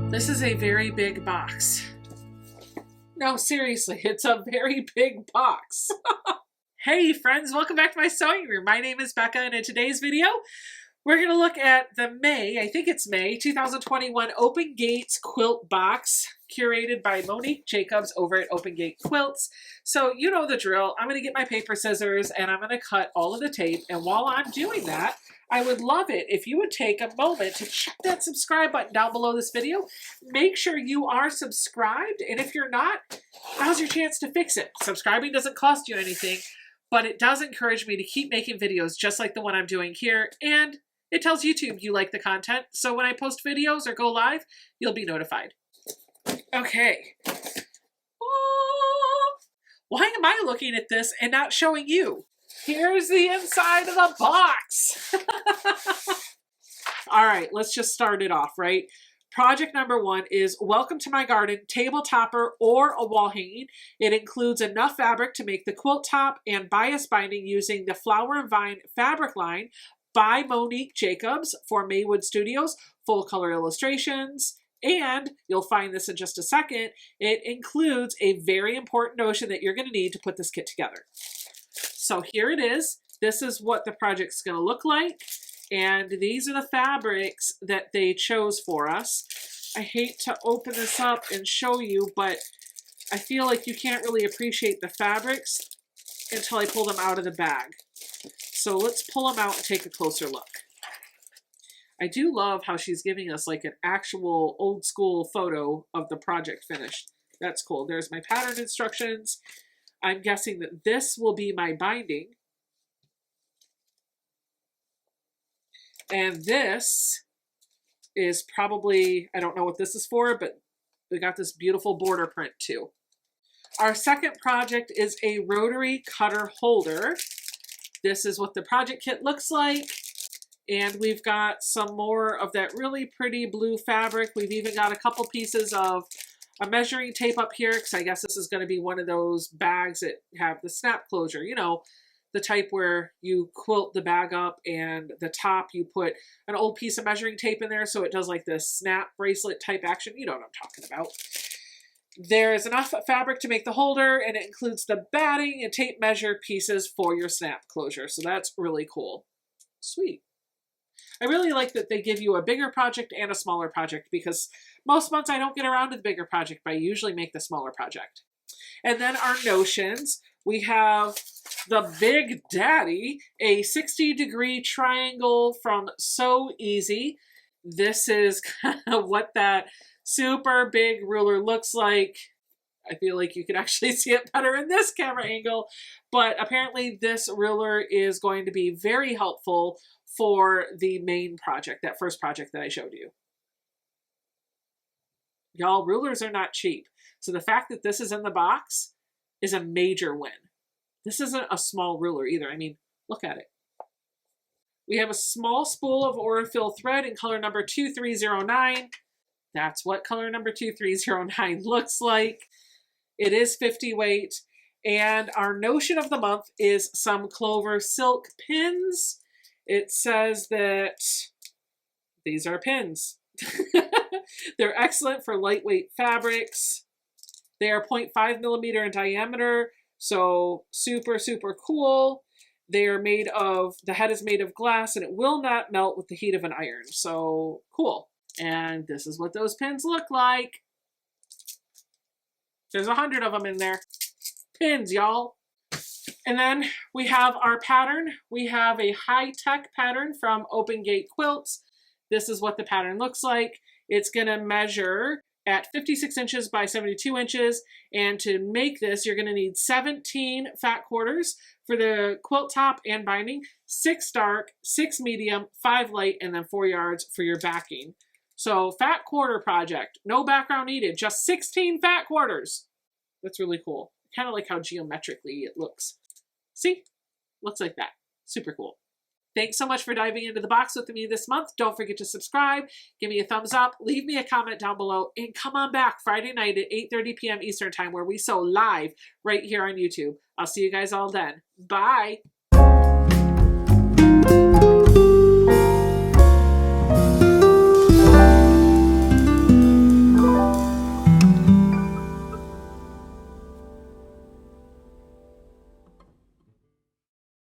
This is a very big box. No, seriously, it's a very big box. Hey friends, welcome back to my sewing room. My name is Becca, and in today's video, we're going to look at the May 2021 Open Gates quilt box, curated by Monique Jacobs over at Open Gate Quilts. So you know the drill. I'm going to get my paper scissors and I'm going to cut all of the tape. And while I'm doing that, I would love it if you would take a moment to check that subscribe button down below this video. Make sure you are subscribed. And if you're not, now's your chance to fix it. Subscribing doesn't cost you anything, but it does encourage me to keep making videos just like the one I'm doing here. And it tells YouTube you like the content. So when I post videos or go live, you'll be notified. Okay. Why am I looking at this and not showing you? Here's the inside of the box. All right, let's just start it off, right? Project number 1 is Welcome to My Garden table topper or a wall hanging. It includes enough fabric to make the quilt top and bias binding using the Flower and Vine fabric line by Monique Jacobs for Maywood Studios, full color illustrations. And you'll find this in just a second. It includes a very important notion that you're going to need to put this kit together. So here it is. This is what the project's going to look like. And these are the fabrics that they chose for us. I hate to open this up and show you, but I feel like you can't really appreciate the fabrics until I pull them out of the bag. So let's pull them out and take a closer look. I do love how she's giving us like an actual old school photo of the project finished. That's cool. There's my pattern instructions. I'm guessing that this will be my binding. And this is probably, I don't know what this is for, but we got this beautiful border print too. Our second project is a rotary cutter holder. This is what the project kit looks like. And we've got some more of that really pretty blue fabric. We've even got a couple pieces of a measuring tape up here, because I guess this is going to be one of those bags that have the snap closure. You know, the type where you quilt the bag up and the top you put an old piece of measuring tape in there so it does like this snap bracelet type action. You know what I'm talking about. There's enough fabric to make the holder, and it includes the batting and tape measure pieces for your snap closure. So that's really cool. Sweet. I really like that they give you a bigger project and a smaller project, because most months I don't get around to the bigger project, but I usually make the smaller project. And then our notions, we have the Big Daddy, a 60-degree triangle from Sew Easy. This is kind of what that super big ruler looks like. I feel like you could actually see it better in this camera angle, but apparently this ruler is going to be very helpful for the main project, that first project that I showed you. Y'all, rulers are not cheap. So the fact that this is in the box is a major win. This isn't a small ruler either. I mean, look at it. We have a small spool of Aurifil thread in color number 2309. That's what color number 2309 looks like. It is 50 weight. And our notion of the month is some Clover silk pins. It says that these are pins. They're excellent for lightweight fabrics. They are 0.5 millimeter in diameter, so super, super cool. They are made of, the head is made of glass, and it will not melt with the heat of an iron. So cool. And this is what those pins look like. There's 100 of them in there. Pins, y'all. And then we have our pattern. We have a high-tech pattern from Open Gate Quilts. This is what the pattern looks like. It's going to measure at 56 inches by 72 inches. And to make this, you're going to need 17 fat quarters for the quilt top and binding, 6 dark, 6 medium, 5 light, and then 4 yards for your backing. So fat quarter project, no background needed, just 16 fat quarters. That's really cool. Kind of like how geometrically it looks. See? Looks like that. Super cool. Thanks so much for diving into the box with me this month. Don't forget to subscribe, give me a thumbs up, leave me a comment down below, and come on back Friday night at 8:30 p.m. Eastern Time, where we sew live right here on YouTube. I'll see you guys all then. Bye.